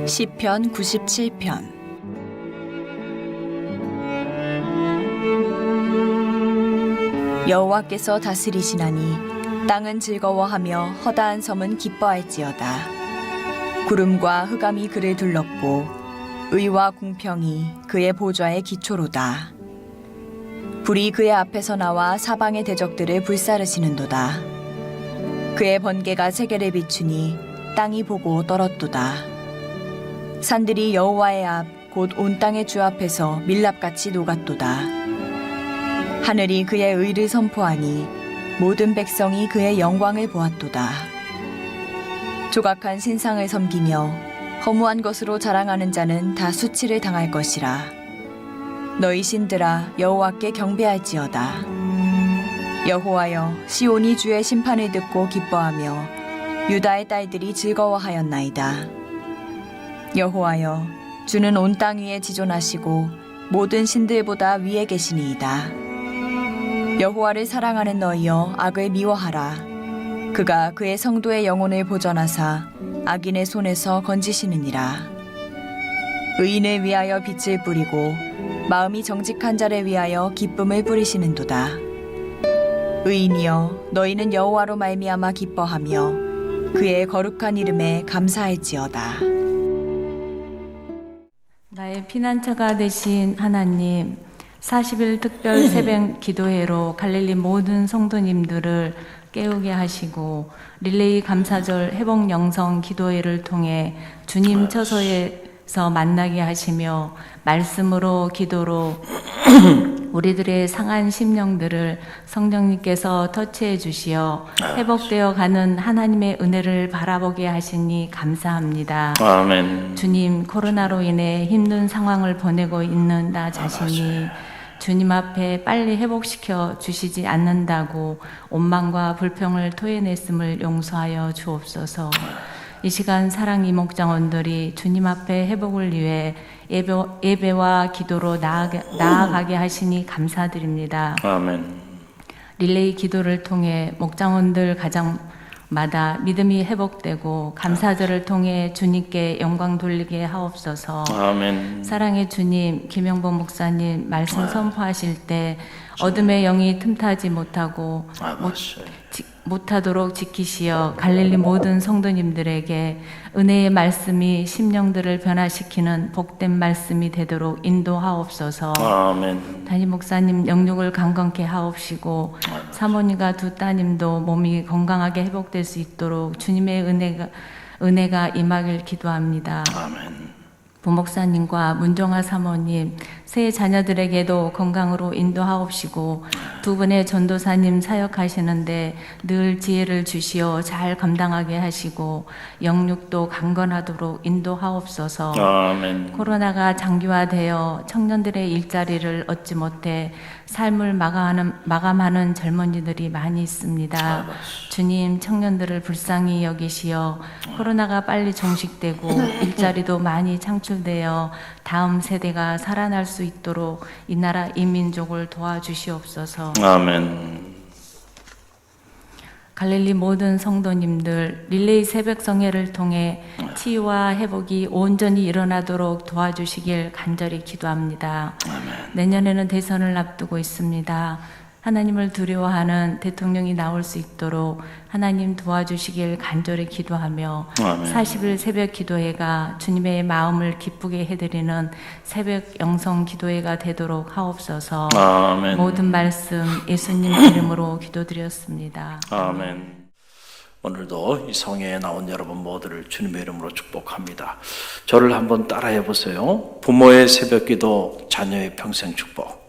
시편 97편. 여호와께서 다스리시나니 땅은 즐거워하며 허다한 섬은 기뻐할지어다. 구름과 흑암이 그를 둘렀고 의와 공평이 그의 보좌의 기초로다. 불이 그의 앞에서 나와 사방의 대적들을 불사르시는도다. 그의 번개가 세계를 비추니 땅이 보고 떨었도다. 산들이 여호와의 앞 곧 온 땅의 주 앞에서 밀랍같이 녹았도다. 하늘이 그의 의를 선포하니 모든 백성이 그의 영광을 보았도다. 조각한 신상을 섬기며 허무한 것으로 자랑하는 자는 다 수치를 당할 것이라. 너희 신들아 여호와께 경배할지어다. 여호와여, 시온이 주의 심판을 듣고 기뻐하며 유다의 딸들이 즐거워하였나이다. 여호와여, 주는 온 땅 위에 지존하시고 모든 신들보다 위에 계시니이다. 여호와를 사랑하는 너희여, 악을 미워하라. 그가 그의 성도의 영혼을 보전하사 악인의 손에서 건지시느니라. 의인을 위하여 빛을 뿌리고 마음이 정직한 자를 위하여 기쁨을 뿌리시는도다. 의인이여, 너희는 여호와로 말미암아 기뻐하며 그의 거룩한 이름에 감사할지어다. 나의 피난처가 되신 하나님, 40일 특별 새벽 기도회로 갈릴리 모든 성도님들을 깨우게 하시고 릴레이 감사절 회복 영성 기도회를 통해 주님 처소에서 만나게 하시며 말씀으로 기도로 우리들의 상한 심령들을 성령님께서 터치해 주시어 회복되어 가는 하나님의 은혜를 바라보게 하시니 감사합니다. 아멘. 주님, 코로나로 인해 힘든 상황을 보내고 있는 나 자신이 주님 앞에 빨리 회복시켜 주시지 않는다고 원망과 불평을 토해냈음을 용서하여 주옵소서. 이 시간 사랑 이목장원들이 주님 앞에 회복을 위해 예배와 기도로 나아가게 하시니 감사드립니다. 아멘. 릴레이 기도를 통해 목장원들 가정마다 믿음이 회복되고 감사절을 통해 주님께 영광 돌리게 하옵소서. 아멘. 사랑의 주님, 김영복 목사님 말씀 선포하실 때 어둠의 영이 틈타지 못하도록 지키시어 갈릴리 모든 성도님들에게 은혜의 말씀이 심령들을 변화시키는 복된 말씀이 되도록 인도하옵소서. 아멘. 담임 목사님 영육을 강건케 하옵시고 사모님과 두 따님도 몸이 건강하게 회복될 수 있도록 주님의 은혜가 임하길 기도합니다. 아멘. 부목사님과 문종아 사모님, 새 자녀들에게도 건강으로 인도하옵시고 두 분의 전도사님 사역하시는데 늘 지혜를 주시어 잘 감당하게 하시고 영육도 강건하도록 인도하옵소서. 아멘. 코로나가 장기화되어 청년들의 일자리를 얻지 못해 삶을 마감하는 젊은이들이 많이 있습니다. 주님, 청년들을 불쌍히 여기시어 코로나가 빨리 종식되고 일자리도 많이 창출되어 다음 세대가 살아날 수 있도록 이 나라 이 민족을 도와주시옵소서. 아멘. 갈릴리 모든 성도님들 릴레이 새벽 성회를 통해 치유와 회복이 온전히 일어나도록 도와주시길 간절히 기도합니다. 아멘. 내년에는 대선을 앞두고 있습니다. 하나님을 두려워하는 대통령이 나올 수 있도록 하나님 도와주시길 간절히 기도하며 아멘. 40일 새벽 기도회가 주님의 마음을 기쁘게 해드리는 새벽 영성 기도회가 되도록 하옵소서. 아멘. 모든 말씀 예수님 이름으로 기도드렸습니다. 아멘. 오늘도 이 성회에 나온 여러분 모두를 주님의 이름으로 축복합니다. 저를 한번 따라해 보세요. 부모의 새벽기도, 자녀의 평생 축복.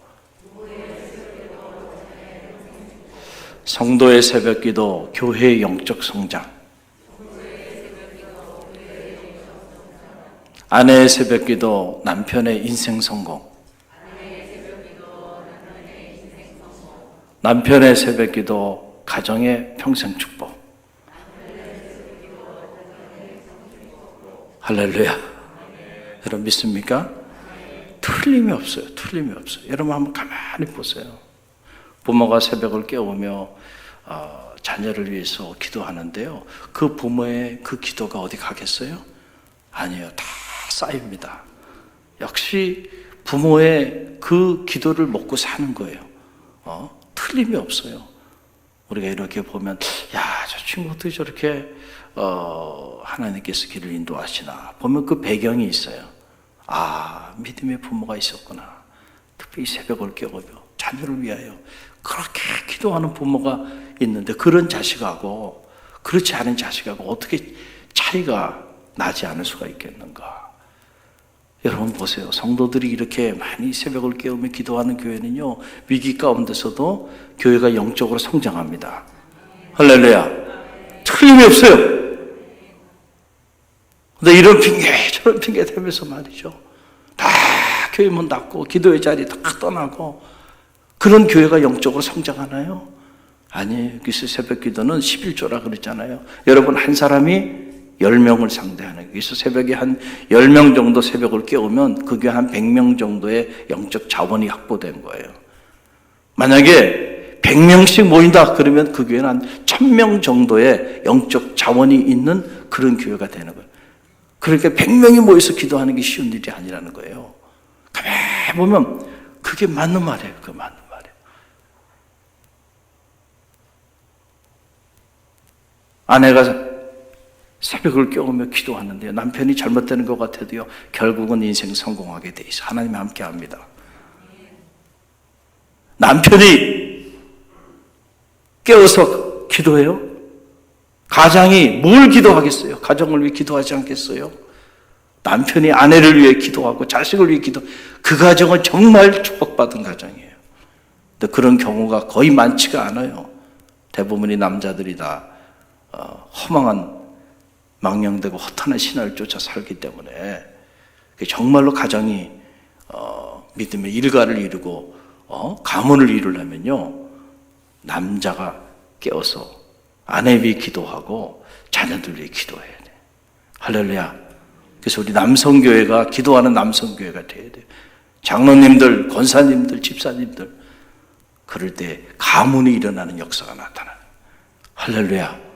성도의 새벽기도, 교회의 영적 성장. 아내의 새벽기도, 남편의 인생 성공. 남편의 새벽기도, 가정의 평생 축복. 할렐루야. 여러분 믿습니까? 틀림이 없어요. 틀림이 없어요. 여러분 한번 가만히 보세요. 부모가 새벽을 깨우며 자녀를 위해서 기도하는데요. 그 부모의 그 기도가 어디 가겠어요? 아니에요. 다 쌓입니다. 역시 부모의 그 기도를 먹고 사는 거예요. 틀림이 없어요. 우리가 이렇게 보면 저 친구 어떻게 저렇게 하나님께서 길을 인도하시나 보면 그 배경이 있어요. 믿음의 부모가 있었구나. 특히 새벽을 깨우며 자녀를 위하여 그렇게 기도하는 부모가 있는데 그런 자식하고 그렇지 않은 자식하고 어떻게 차이가 나지 않을 수가 있겠는가. 여러분 보세요. 성도들이 이렇게 많이 새벽을 깨우며 기도하는 교회는요, 위기 가운데서도 교회가 영적으로 성장합니다. 할렐루야. 틀림이 없어요. 근데 이런 핑계 저런 핑계 대면서 말이죠, 다 교회 문 닫고 기도의 자리 다 떠나고 그런 교회가 영적으로 성장하나요? 아니에요. 여기서 새벽 기도는 11조라 그랬잖아요. 여러분 한 사람이 10명을 상대하는 거예요. 여기서 새벽에 한 10명 정도 새벽을 깨우면 그게 한 100명 정도의 영적 자원이 확보된 거예요. 만약에 100명씩 모인다 그러면 그 교회는 한 1000명 정도의 영적 자원이 있는 그런 교회가 되는 거예요. 그러니까 100명이 모여서 기도하는 게 쉬운 일이 아니라는 거예요. 가만히 보면 그게 맞는 말이에요. 그 맞는 말이에요. 아내가 새벽을 깨우며 기도하는데요, 남편이 잘못되는 것 같아도요, 결국은 인생 성공하게 돼 있어. 하나님이 함께 합니다. 남편이 깨워서 기도해요? 가장이 뭘 기도하겠어요? 가정을 위해 기도하지 않겠어요? 남편이 아내를 위해 기도하고 자식을 위해 그 가정은 정말 축복받은 가정이에요. 근데 그런 경우가 거의 많지가 않아요. 대부분의 남자들이 다 허망한 망령되고 허탄한 신화를 쫓아 살기 때문에 정말로 가정이 믿음의 일가를 이루고 가문을 이루려면요, 남자가 깨어서 아내 위해 기도하고 자녀들 위해 기도해야 돼. 할렐루야. 그래서 우리 남성교회가 기도하는 남성교회가 돼야 돼요. 장로님들, 권사님들, 집사님들, 그럴 때 가문이 일어나는 역사가 나타나요. 할렐루야.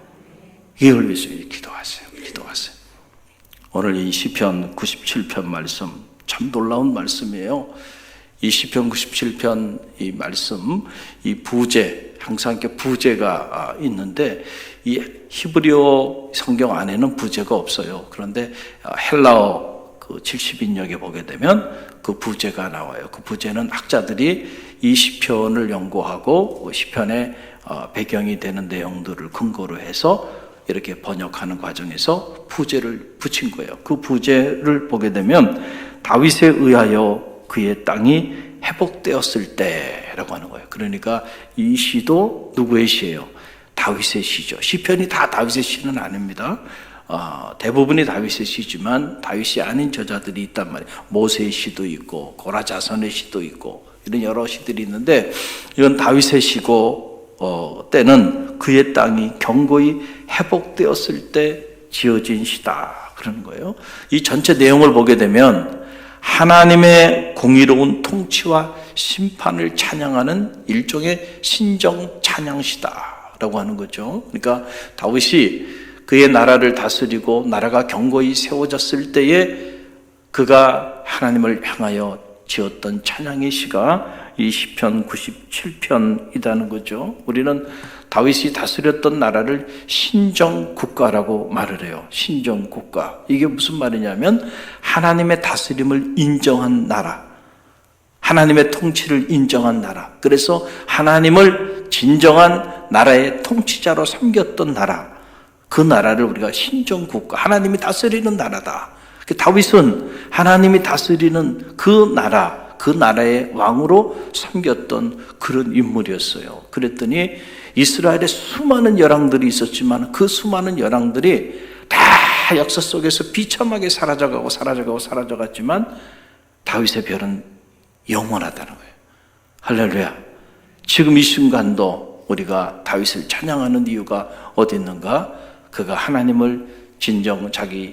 이걸 위해서 기도하세요. 기도하세요. 오늘 이 시편 97편 말씀 참 놀라운 말씀이에요. 이 시편 97편 이 말씀, 이 부제, 항상 이렇게 부제가 있는데 이 히브리어 성경 안에는 부제가 없어요. 그런데 헬라어 그 70인역에 보게 되면 그 부제가 나와요. 그 부제는 학자들이 이 시편을 연구하고 시편의 배경이 되는 내용들을 근거로 해서 이렇게 번역하는 과정에서 부제를 붙인 거예요. 그 부제를 보게 되면 다윗에 의하여 그의 땅이 회복되었을 때라고 하는 거예요. 그러니까 이 시도 누구의 시예요? 다윗의 시죠. 시편이 다 다윗의 시는 아닙니다. 대부분이 다윗의 시지만 다윗이 아닌 저자들이 있단 말이에요. 모세의 시도 있고 고라 자손의 시도 있고 이런 여러 시들이 있는데 이건 다윗의 시고 때는 그의 땅이 견고히 회복되었을 때 지어진 시다 그러는 거예요. 이 전체 내용을 보게 되면 하나님의 공의로운 통치와 심판을 찬양하는 일종의 신정 찬양시다라고 하는 거죠. 그러니까 다윗이 그의 나라를 다스리고 나라가 견고히 세워졌을 때에 그가 하나님을 향하여 지었던 찬양의 시가 이 시편 97편이라는 거죠. 우리는 다윗이 다스렸던 나라를 신정국가라고 말을 해요. 신정국가. 이게 무슨 말이냐면 하나님의 다스림을 인정한 나라, 하나님의 통치를 인정한 나라. 그래서 하나님을 진정한 나라의 통치자로 섬겼던 나라, 그 나라를 우리가 신정국가, 하나님이 다스리는 나라다. 다윗은 하나님이 다스리는 그 나라, 그 나라의 왕으로 섬겼던 그런 인물이었어요. 그랬더니 이스라엘에 수많은 열왕들이 있었지만 그 수많은 열왕들이 다 역사 속에서 비참하게 사라져갔지만 다윗의 별은 영원하다는 거예요. 할렐루야. 지금 이 순간도 우리가 다윗을 찬양하는 이유가 어디 있는가? 그가 하나님을 진정 자기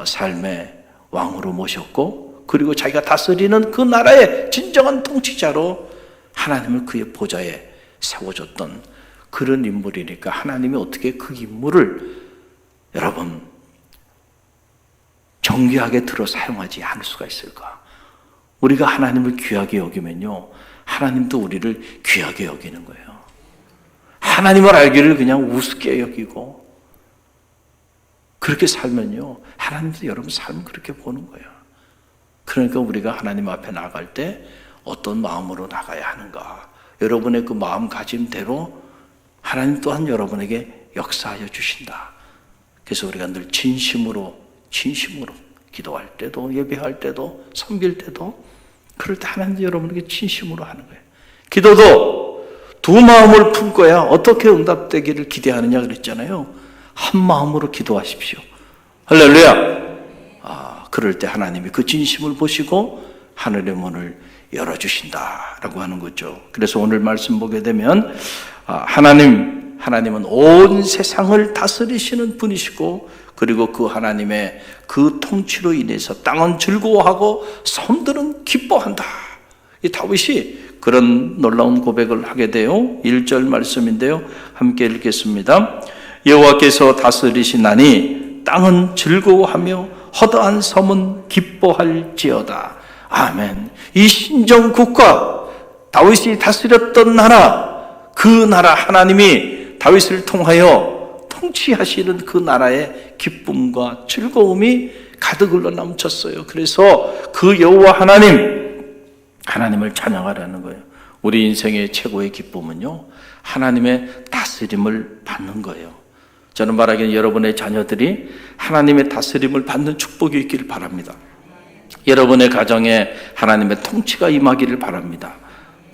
삶의 왕으로 모셨고 그리고 자기가 다스리는 그 나라의 진정한 통치자로 하나님을 그의 보좌에 세워줬던 그런 인물이니까 하나님이 어떻게 그 인물을 여러분 정교하게 들어 사용하지 않을 수가 있을까? 우리가 하나님을 귀하게 여기면요, 하나님도 우리를 귀하게 여기는 거예요. 하나님을 알기를 그냥 우습게 여기고 그렇게 살면요, 하나님도 여러분 삶을 그렇게 보는 거예요. 그러니까 우리가 하나님 앞에 나갈 때 어떤 마음으로 나가야 하는가, 여러분의 그 마음가짐대로 하나님 또한 여러분에게 역사하여 주신다. 그래서 우리가 늘 진심으로 기도할 때도, 예배할 때도, 섬길 때도, 그럴 때 하나님도 여러분에게 진심으로 하는 거예요. 기도도 두 마음을 품고야 어떻게 응답되기를 기대하느냐 그랬잖아요. 한 마음으로 기도하십시오. 할렐루야. 그럴 때 하나님이 그 진심을 보시고 하늘의 문을 열어주신다라고 하는 거죠. 그래서 오늘 말씀 보게 되면 하나님은 온 세상을 다스리시는 분이시고, 그리고 그 하나님의 그 통치로 인해서 땅은 즐거워하고 섬들은 기뻐한다. 이 다윗이 그런 놀라운 고백을 하게 돼요. 1절 말씀인데요, 함께 읽겠습니다. 여호와께서 다스리시나니 땅은 즐거워하며 허다한 섬은 기뻐할지어다. 아멘. 이 신정국가, 다윗이 다스렸던 나라, 그 나라 하나님이 다윗을 통하여 통치하시는 그 나라의 기쁨과 즐거움이 가득 흘러 넘쳤어요. 그래서 그 여호와 하나님을 찬양하라는 거예요. 우리 인생의 최고의 기쁨은요, 하나님의 다스림을 받는 거예요. 저는 말하기는 여러분의 자녀들이 하나님의 다스림을 받는 축복이 있기를 바랍니다. 여러분의 가정에 하나님의 통치가 임하기를 바랍니다.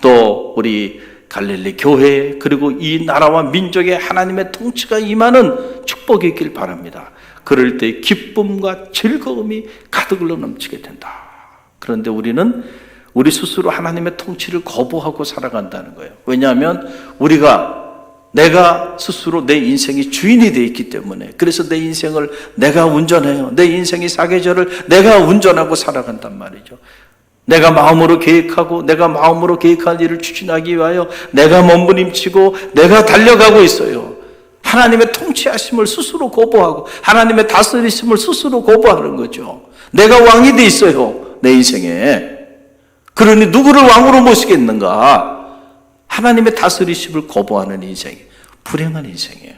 또 우리 갈릴리 교회, 그리고 이 나라와 민족에 하나님의 통치가 임하는 축복이 있기를 바랍니다. 그럴 때 기쁨과 즐거움이 가득 흘러 넘치게 된다. 그런데 우리는 우리 스스로 하나님의 통치를 거부하고 살아간다는 거예요. 왜냐하면 내가 스스로 내 인생이 주인이 되어 있기 때문에, 그래서 내 인생을 내가 운전해요. 내 인생의 사계절을 내가 운전하고 살아간단 말이죠. 내가 마음으로 계획하고 내가 마음으로 계획한 일을 추진하기 위하여 내가 몸부림치고 내가 달려가고 있어요. 하나님의 통치하심을 스스로 거부하고 하나님의 다스리심을 스스로 거부하는 거죠. 내가 왕이 돼 있어요, 내 인생에. 그러니 누구를 왕으로 모시겠는가? 하나님의 다스리심을 거부하는 인생, 불행한 인생이에요.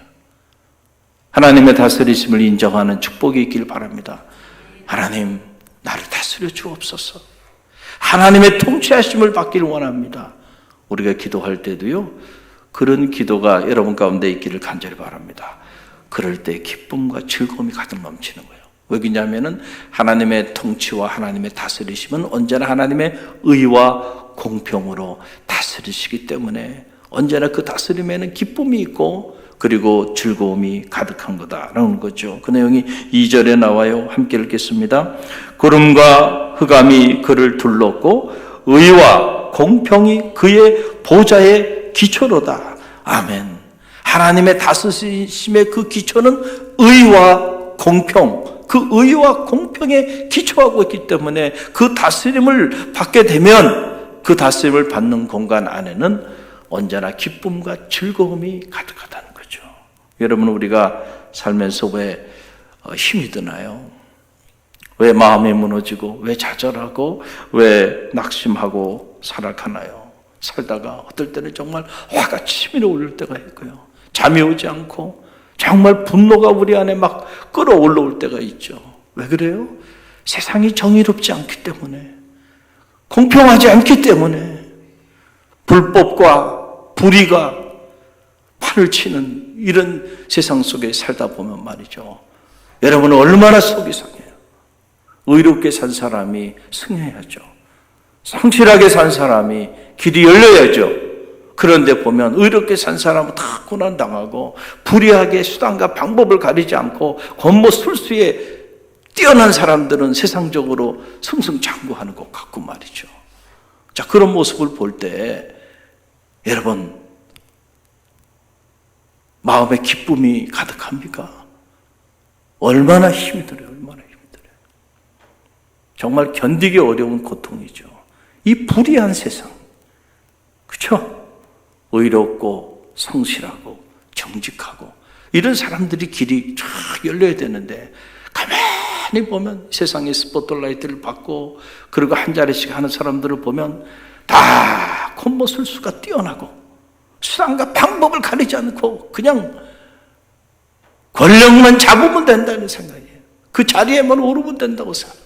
하나님의 다스리심을 인정하는 축복이 있길 바랍니다. 하나님, 나를 다스려 주옵소서. 하나님의 통치하심을 받기를 원합니다. 우리가 기도할 때도요, 그런 기도가 여러분 가운데 있기를 간절히 바랍니다. 그럴 때 기쁨과 즐거움이 가득 넘치는 거예요. 왜냐하면 하나님의 통치와 하나님의 다스리심은 언제나 하나님의 의와 공평으로 다스리시기 때문에 언제나 그 다스림에는 기쁨이 있고 그리고 즐거움이 가득한 거다라는 거죠. 그 내용이 2절에 나와요. 함께 읽겠습니다. 구름과 흑암이 그를 둘렀고 의와 공평이 그의 보좌의 기초로다. 아멘. 하나님의 다스리심의 그 기초는 의와 공평, 그 의와 공평에 기초하고 있기 때문에 그 다스림을 받게 되면 그 다스림을 받는 공간 안에는 언제나 기쁨과 즐거움이 가득하다는 거죠. 여러분, 우리가 살면서 왜 힘이 드나요? 왜 마음이 무너지고 왜 좌절하고 왜 낙심하고 살아가나요? 살다가 어떨 때는 정말 화가 치밀어 오를 때가 있고요, 잠이 오지 않고 정말 분노가 우리 안에 막 끌어올라올 때가 있죠. 왜 그래요? 세상이 정의롭지 않기 때문에, 공평하지 않기 때문에, 불법과 불의가 판을 치는 이런 세상 속에 살다 보면 말이죠, 여러분은 얼마나 속이 상해요. 의롭게 산 사람이 승해야죠. 성실하게 산 사람이 길이 열려야죠. 그런데 보면 의롭게 산 사람은 다 고난당하고 불의하게 수단과 방법을 가리지 않고 권모술수에 뛰어난 사람들은 세상적으로 승승장구하는 것 같고 말이죠. 자, 그런 모습을 볼 때 여러분 마음에 기쁨이 가득합니까? 얼마나 힘이 들어요. 얼마나 힘이 들어요. 정말 견디기 어려운 고통이죠. 이 불의한 세상, 그렇죠? 의롭고 성실하고 정직하고 이런 사람들이 길이 쫙 열려야 되는데 가만히 가만히 보면 세상의 스포트라이트를 받고 그리고 한 자리씩 하는 사람들을 보면 다 겉모술수가 뛰어나고 수단과 방법을 가리지 않고 그냥 권력만 잡으면 된다는 생각이에요. 그 자리에만 오르면 된다고 생각해요.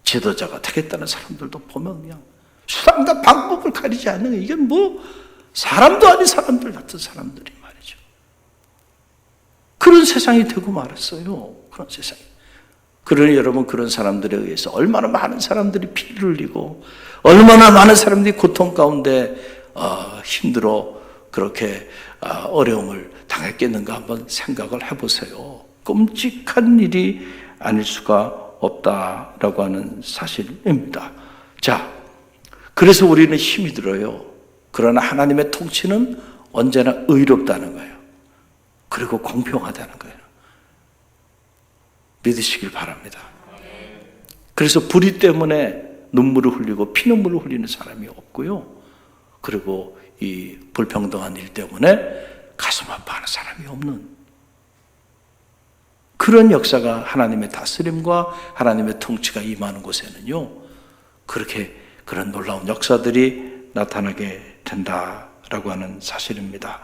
지도자가 되겠다는 사람들도 보면 그냥 수단과 방법을 가리지 않는 거예요. 이게 뭐 사람도 아닌 사람들 같은 사람들이 말이죠. 그런 세상이 되고 말았어요. 그런 세상이. 그러니 여러분, 그런 사람들에 의해서 얼마나 많은 사람들이 피를 흘리고 얼마나 많은 사람들이 고통 가운데 힘들어 그렇게 어려움을 당했겠는가 한번 생각을 해보세요. 끔찍한 일이 아닐 수가 없다라고 하는 사실입니다. 자, 그래서 우리는 힘이 들어요. 그러나 하나님의 통치는 언제나 의롭다는 거예요. 그리고 공평하다는 거예요. 믿으시길 바랍니다. 그래서 불의 때문에 눈물을 흘리고 피눈물을 흘리는 사람이 없고요. 그리고 이 불평등한 일 때문에 가슴 아파하는 사람이 없는 그런 역사가 하나님의 다스림과 하나님의 통치가 임하는 곳에는요, 그렇게 그런 놀라운 역사들이 나타나게 된다라고 하는 사실입니다.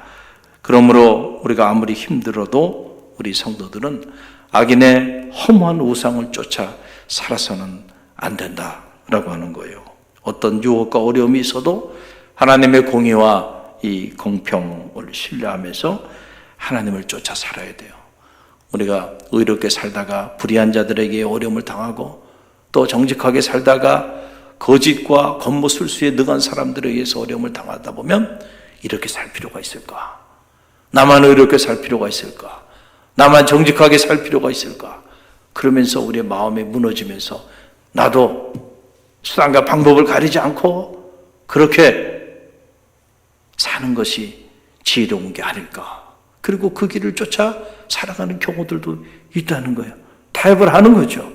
그러므로 우리가 아무리 힘들어도 우리 성도들은 악인의 허무한 우상을 쫓아 살아서는 안 된다라고 하는 거예요. 어떤 유혹과 어려움이 있어도 하나님의 공의와 이 공평을 신뢰하면서 하나님을 쫓아 살아야 돼요. 우리가 의롭게 살다가 불의한 자들에게 어려움을 당하고 또 정직하게 살다가 거짓과 겉모술수에 능한 사람들에 의해서 어려움을 당하다 보면 이렇게 살 필요가 있을까? 나만 의롭게 살 필요가 있을까? 나만 정직하게 살 필요가 있을까? 그러면서 우리의 마음이 무너지면서 나도 수단과 방법을 가리지 않고 그렇게 사는 것이 지혜로운 게 아닐까? 그리고 그 길을 쫓아 살아가는 경우들도 있다는 거예요. 타협을 하는 거죠.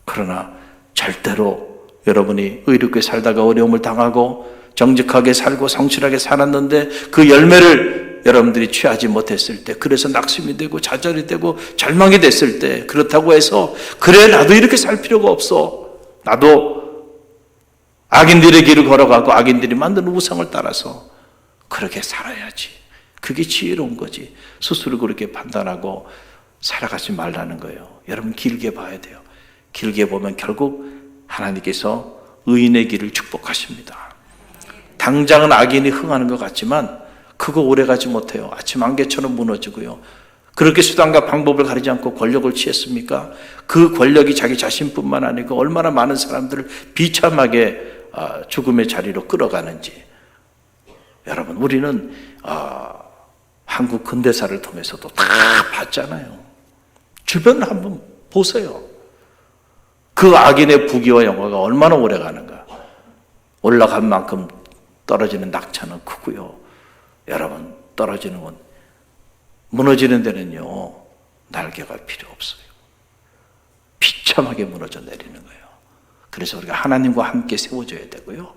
그러나 절대로 여러분이 의롭게 살다가 어려움을 당하고 정직하게 살고 성실하게 살았는데 그 열매를 여러분들이 취하지 못했을 때, 그래서 낙심이 되고 좌절이 되고 절망이 됐을 때, 그렇다고 해서 그래 나도 이렇게 살 필요가 없어, 나도 악인들의 길을 걸어가고 악인들이 만든 우상을 따라서 그렇게 살아야지, 그게 지혜로운 거지, 스스로 그렇게 판단하고 살아가지 말라는 거예요. 여러분, 길게 봐야 돼요. 길게 보면 결국 하나님께서 의인의 길을 축복하십니다. 당장은 악인이 흥하는 것 같지만 그거 오래가지 못해요. 아침 안개처럼 무너지고요. 그렇게 수단과 방법을 가리지 않고 권력을 취했습니까? 그 권력이 자기 자신뿐만 아니고 얼마나 많은 사람들을 비참하게 죽음의 자리로 끌어가는지. 여러분, 우리는 한국 근대사를 통해서도 다 봤잖아요. 주변을 한번 보세요. 그 악인의 부귀와 영화가 얼마나 오래 가는가. 올라간 만큼 떨어지는 낙차는 크고요. 여러분, 떨어지는 건, 무너지는 데는요, 날개가 필요 없어요. 비참하게 무너져 내리는 거예요. 그래서 우리가 하나님과 함께 세워져야 되고요.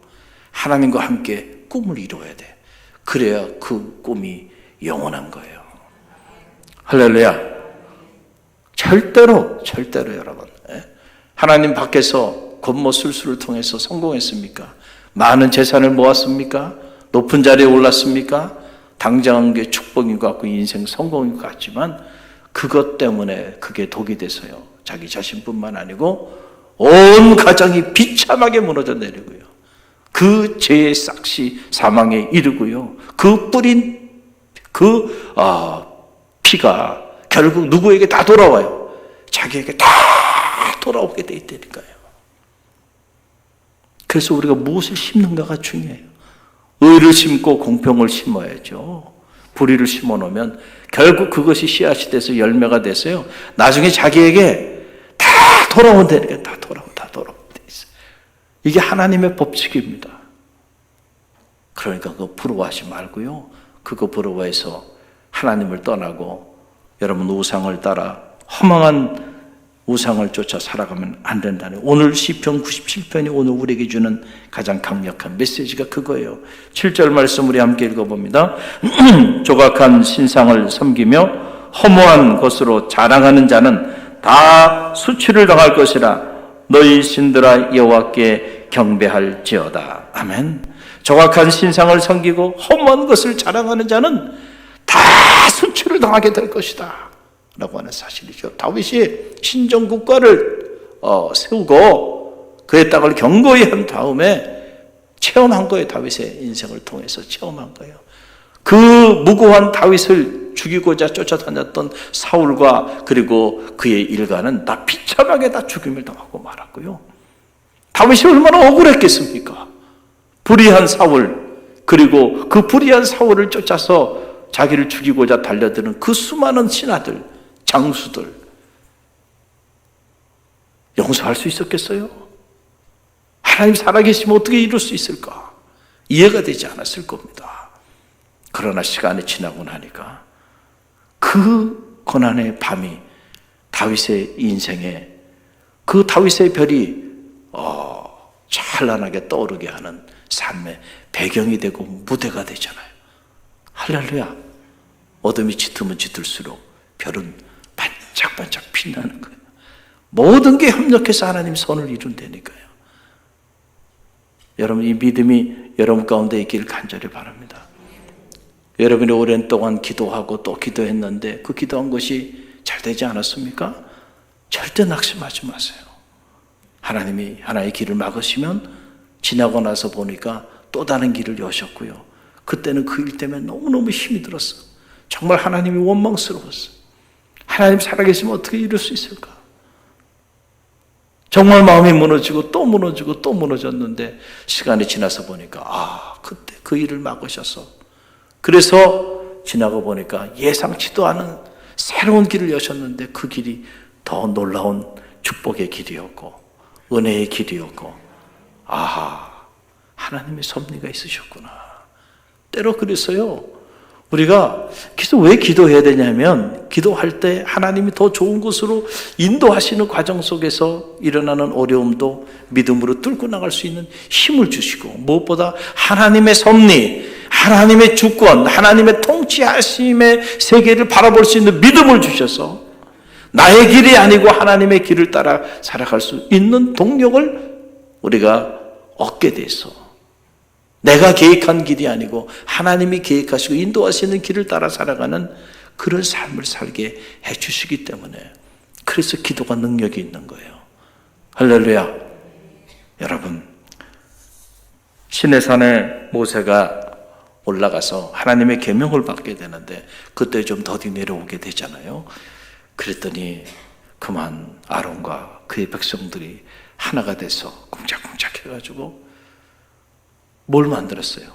하나님과 함께 꿈을 이루어야 돼. 그래야 그 꿈이 영원한 거예요. 할렐루야. 절대로 여러분, 하나님 밖에서 겉모술수를 통해서 성공했습니까? 많은 재산을 모았습니까? 높은 자리에 올랐습니까? 당장한 게 축복인 것 같고 인생 성공인 것 같지만 그것 때문에 그게 독이 돼서요, 자기 자신뿐만 아니고 온 가정이 비참하게 무너져 내리고요, 그 죄의 싹시 사망에 이르고요, 그 뿌린 그 피가 결국 누구에게 다 돌아와요. 자기에게 다 돌아오게 돼 있다니까요. 그래서 우리가 무엇을 심는가가 중요해요. 의를 심고 공평을 심어야죠. 불의를 심어 놓으면 결국 그것이 씨앗이 돼서 열매가 돼서요, 나중에 자기에게 다 돌아온다니까. 다 돌아오게 돼 있어요. 이게 하나님의 법칙입니다. 그러니까 그거 부러워하지 말고요, 그거 부러워해서 하나님을 떠나고 여러분 우상을 따라 허망한 우상을 쫓아 살아가면 안 된다는, 오늘 시편 97편이 오늘 우리에게 주는 가장 강력한 메시지가 그거예요. 7절 말씀 우리 함께 읽어봅니다. 조각한 신상을 섬기며 허무한 것으로 자랑하는 자는 다 수치를 당할 것이라. 너희 신들아 여호와께 경배할지어다. 아멘. 정확한 신상을 섬기고 허무한 것을 자랑하는 자는 다 수치를 당하게 될 것이다 라고 하는 사실이죠. 다윗이 신정국가를 세우고 그의 땅을 견고히 한 다음에 체험한 거예요. 다윗의 인생을 통해서 체험한 거예요. 그 무고한 다윗을 죽이고자 쫓아다녔던 사울과 그리고 그의 일가는 다 비참하게 다 죽임을 당하고 말았고요. 다윗이 얼마나 억울했겠습니까? 불의한 사울, 그리고 그 불의한 사울을 쫓아서 자기를 죽이고자 달려드는 그 수많은 신하들, 장수들, 용서할 수 있었겠어요? 하나님 살아계시면 어떻게 이룰 수 있을까? 이해가 되지 않았을 겁니다. 그러나 시간이 지나고 나니까 그 고난의 밤이 다윗의 인생에 그 다윗의 별이 찬란하게 떠오르게 하는 삶의 배경이 되고 무대가 되잖아요. 할렐루야. 어둠이 짙으면 짙을수록 별은 반짝반짝 빛나는 거예요. 모든 게 협력해서 하나님 선을 이룬다니까요. 여러분, 이 믿음이 여러분 가운데 있기를 간절히 바랍니다. 여러분이 오랜 동안 기도하고 또 기도했는데 그 기도한 것이 잘 되지 않았습니까? 절대 낙심하지 마세요. 하나님이 하나의 길을 막으시면 지나고 나서 보니까 또 다른 길을 여셨고요. 그때는 그 일 때문에 너무너무 힘이 들었어. 정말 하나님이 원망스러웠어. 하나님 살아계시면 어떻게 이룰 수 있을까? 정말 마음이 무너지고 또 무너지고 또 무너졌는데 시간이 지나서 보니까 그때 그 일을 막으셔서 그래서 지나고 보니까 예상치도 않은 새로운 길을 여셨는데 그 길이 더 놀라운 축복의 길이었고 은혜의 길이었고 하나님의 섭리가 있으셨구나. 때로 그랬어요. 우리가 왜 기도해야 되냐면 기도할 때 하나님이 더 좋은 곳으로 인도하시는 과정 속에서 일어나는 어려움도 믿음으로 뚫고 나갈 수 있는 힘을 주시고 무엇보다 하나님의 섭리, 하나님의 주권, 하나님의 통치하심의 세계를 바라볼 수 있는 믿음을 주셔서 나의 길이 아니고 하나님의 길을 따라 살아갈 수 있는 동력을 우리가 얻게 돼서 내가 계획한 길이 아니고 하나님이 계획하시고 인도하시는 길을 따라 살아가는 그런 삶을 살게 해주시기 때문에 그래서 기도가 능력이 있는 거예요. 할렐루야. 여러분, 시내산에 모세가 올라가서 하나님의 계명을 받게 되는데 그때 좀 더디 내려오게 되잖아요. 그랬더니 그만 아론과 그의 백성들이 하나가 돼서 쿵짝쿵짝 해가지고 뭘 만들었어요?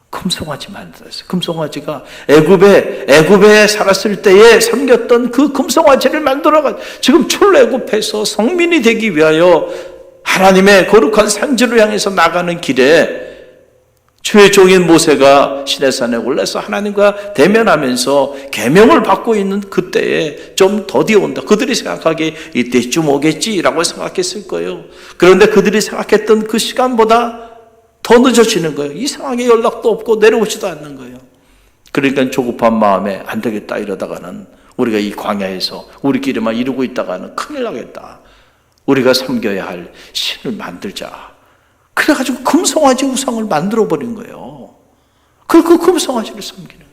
금송아지 만들었어요. 금송아지가 애굽에 살았을 때에 섬겼던 그 금송아지를 만들어가지고 지금 출애굽해서 성민이 되기 위하여 하나님의 거룩한 산지를 향해서 나가는 길에 주의 종인 모세가 시내산에 올라서 하나님과 대면하면서 계명을 받고 있는 그때에 좀 더디 온다. 그들이 생각하기에 이때쯤 오겠지라고 생각했을 거예요. 그런데 그들이 생각했던 그 시간보다 더 늦어지는 거예요. 이상하게 연락도 없고 내려오지도 않는 거예요. 그러니까 조급한 마음에 안 되겠다 이러다가는 우리가 이 광야에서 우리끼리만 이루고 있다가는 큰일 나겠다. 우리가 섬겨야 할 신을 만들자. 그래가지고 금송아지 우상을 만들어버린 거예요. 그 금송아지를 섬기는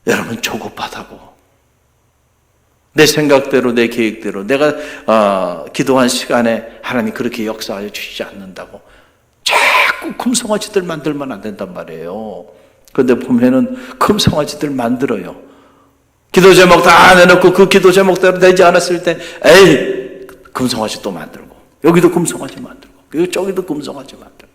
거예요. 여러분, 조급하다고 내 생각대로 내 계획대로 내가 기도한 시간에 하나님 그렇게 역사하여 주시지 않는다고 자꾸 금송아지들 만들면 안 된단 말이에요. 그런데 보면은 금송아지들 만들어요. 기도 제목 다 내놓고 그 기도 제목대로 되지 않았을 때 금송아지 또 만들고 여기도 금송아지 만들고 여기 저기도 금송아지 만들고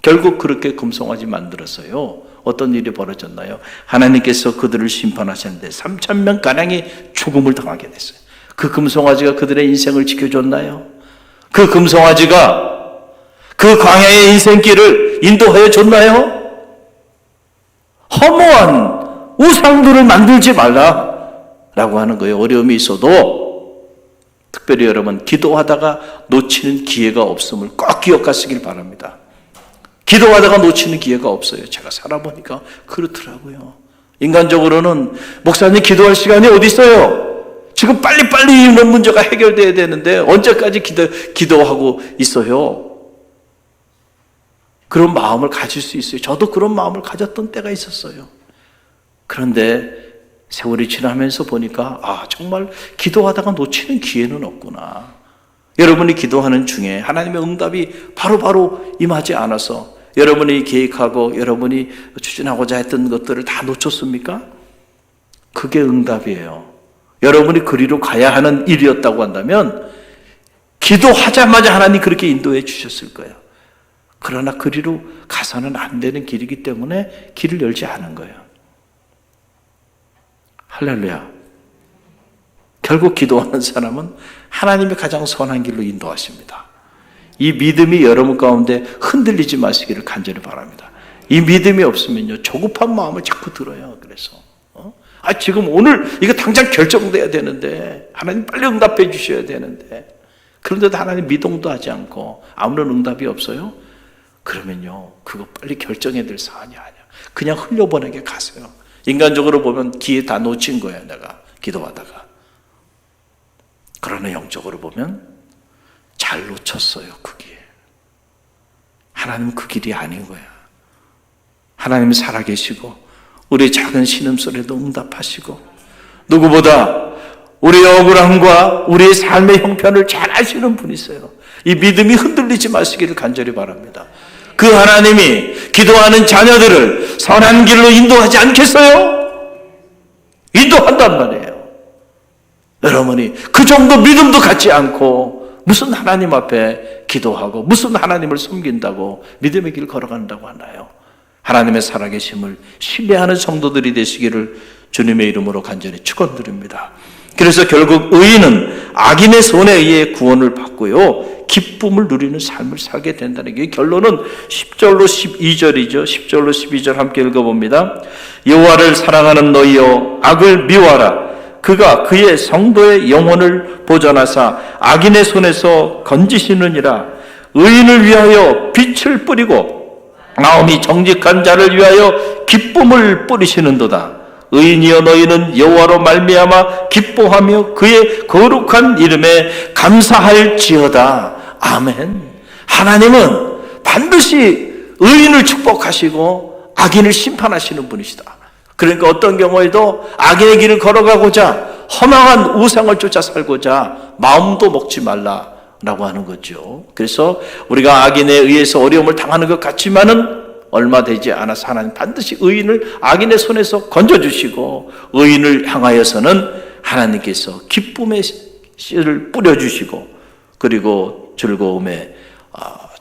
결국 그렇게 금송아지 만들었어요. 어떤 일이 벌어졌나요? 하나님께서 그들을 심판하셨는데 3,000명가량이 죽음을 당하게 됐어요. 그 금송아지가 그들의 인생을 지켜줬나요? 그 금송아지가 그 광야의 인생길을 인도하여 줬나요? 허무한 우상들을 만들지 말라라고 하는 거예요. 어려움이 있어도 특별히 여러분 기도하다가 놓치는 기회가 없음을 꼭 기억하시길 바랍니다. 기도하다가 놓치는 기회가 없어요. 제가 살아보니까 그렇더라고요. 인간적으로는 목사님 기도할 시간이 어디 있어요? 지금 빨리빨리 이런 문제가 해결돼야 되는데 언제까지 기도하고 있어요? 그런 마음을 가질 수 있어요. 저도 그런 마음을 가졌던 때가 있었어요. 그런데 세월이 지나면서 보니까 정말 기도하다가 놓치는 기회는 없구나. 여러분이 기도하는 중에 하나님의 응답이 바로바로 임하지 않아서 여러분이 계획하고 여러분이 추진하고자 했던 것들을 다 놓쳤습니까? 그게 응답이에요. 여러분이 그리로 가야 하는 일이었다고 한다면 기도하자마자 하나님 그렇게 인도해 주셨을 거예요. 그러나 그리로 가서는 안 되는 길이기 때문에 길을 열지 않은 거예요. 할렐루야. 결국 기도하는 사람은 하나님이 가장 선한 길로 인도하십니다. 이 믿음이 여러분 가운데 흔들리지 마시기를 간절히 바랍니다. 이 믿음이 없으면요, 조급한 마음을 자꾸 들어요. 그래서 지금 오늘 이거 당장 결정돼야 되는데 하나님 빨리 응답해 주셔야 되는데 그런데도 하나님 미동도 하지 않고 아무런 응답이 없어요? 그러면요, 그거 빨리 결정해야 될 사안이 아니야. 그냥 흘려보내게 가세요. 인간적으로 보면 기회 다 놓친 거예요. 내가 기도하다가. 그러나 영적으로 보면 잘 놓쳤어요. 그 길. 하나님은 그 길이 아닌 거야. 하나님은 살아계시고 우리의 작은 신음소리에도 응답하시고 누구보다 우리의 억울함과 우리의 삶의 형편을 잘 아시는 분이세요. 이 믿음이 흔들리지 마시기를 간절히 바랍니다. 그 하나님이 기도하는 자녀들을 선한 길로 인도하지 않겠어요? 인도한단 말이에요. 여러분이 그 정도 믿음도 갖지 않고 무슨 하나님 앞에 기도하고 무슨 하나님을 섬긴다고 믿음의 길 걸어간다고 하나요? 하나님의 살아계심을 신뢰하는 성도들이 되시기를 주님의 이름으로 간절히 축원드립니다. 그래서 결국 의인은 악인의 손에 의해 구원을 받고요, 기쁨을 누리는 삶을 살게 된다는 게 결론은 10절로 12절이죠. 10절로 12절 함께 읽어봅니다. 여호와를 사랑하는 너희여 악을 미워하라. 그가 그의 성도의 영혼을 보전하사 악인의 손에서 건지시느니라. 의인을 위하여 빛을 뿌리고 마음이 정직한 자를 위하여 기쁨을 뿌리시는도다. 의인이여 너희는 여호와로 말미암아 기뻐하며 그의 거룩한 이름에 감사할지어다. 아멘. 하나님은 반드시 의인을 축복하시고 악인을 심판하시는 분이시다. 그러니까 어떤 경우에도 악인의 길을 걸어가고자 허망한 우상을 쫓아 살고자 마음도 먹지 말라라고 하는 거죠. 그래서 우리가 악인에 의해서 어려움을 당하는 것 같지만은 얼마 되지 않아서 하나님 반드시 의인을 악인의 손에서 건져주시고 의인을 향하여서는 하나님께서 기쁨의 씨를 뿌려주시고 그리고 즐거움의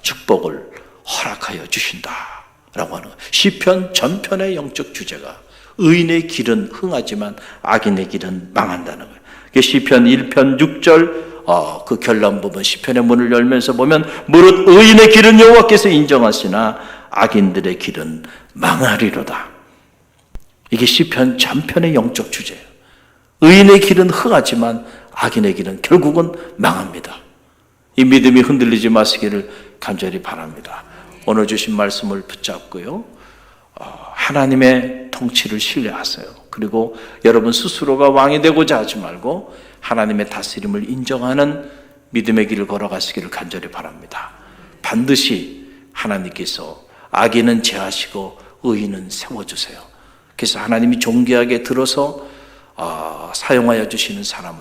축복을 허락하여 주신다라고 하는 거예요. 시편 전편의 영적 주제가 의인의 길은 흥하지만 악인의 길은 망한다는 거예요. 시편 1편 6절 그 결론 부분 시편의 문을 열면서 보면 무릇 의인의 길은 여호와께서 인정하시나 악인들의 길은 망하리로다. 이게 시편 전편의 영적 주제예요. 의인의 길은 흥하지만 악인의 길은 결국은 망합니다. 이 믿음이 흔들리지 마시기를 간절히 바랍니다. 오늘 주신 말씀을 붙잡고요, 하나님의 통치를 신뢰하세요. 그리고 여러분 스스로가 왕이 되고자 하지 말고 하나님의 다스림을 인정하는 믿음의 길을 걸어가시기를 간절히 바랍니다. 반드시 하나님께서 악인은 제하시고 의인은 세워주세요. 그래서 하나님이 존귀하게 들어서 사용하여 주시는 사람은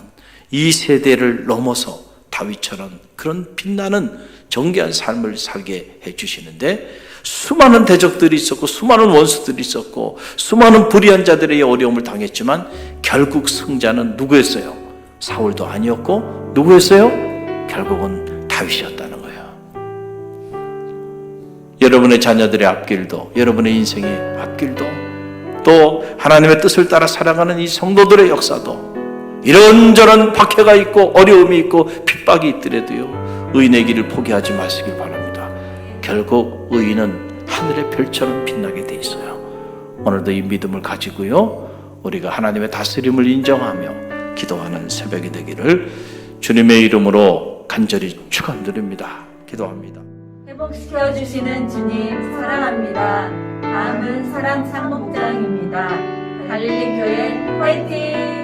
이 세대를 넘어서 다윗처럼 그런 빛나는 정결한 삶을 살게 해주시는데 수많은 대적들이 있었고 수많은 원수들이 있었고 수많은 불의한 자들의 어려움을 당했지만 결국 승자는 누구였어요? 사울도 아니었고 누구였어요? 결국은 다윗이었다는 거예요. 여러분의 자녀들의 앞길도 여러분의 인생의 앞길도 또 하나님의 뜻을 따라 살아가는 이 성도들의 역사도 이런저런 박해가 있고 어려움이 있고 핍박이 있더라도요, 의인의 길을 포기하지 마시길 바랍니다. 결국 의인은 하늘의 별처럼 빛나게 돼 있어요. 오늘도 이 믿음을 가지고요, 우리가 하나님의 다스림을 인정하며 기도하는 새벽이 되기를 주님의 이름으로 간절히 축원드립니다. 기도합니다. 회복시켜 주시는 주님 사랑합니다. 다음은 사랑 상목장입니다. 갈릴리 교회 화이팅!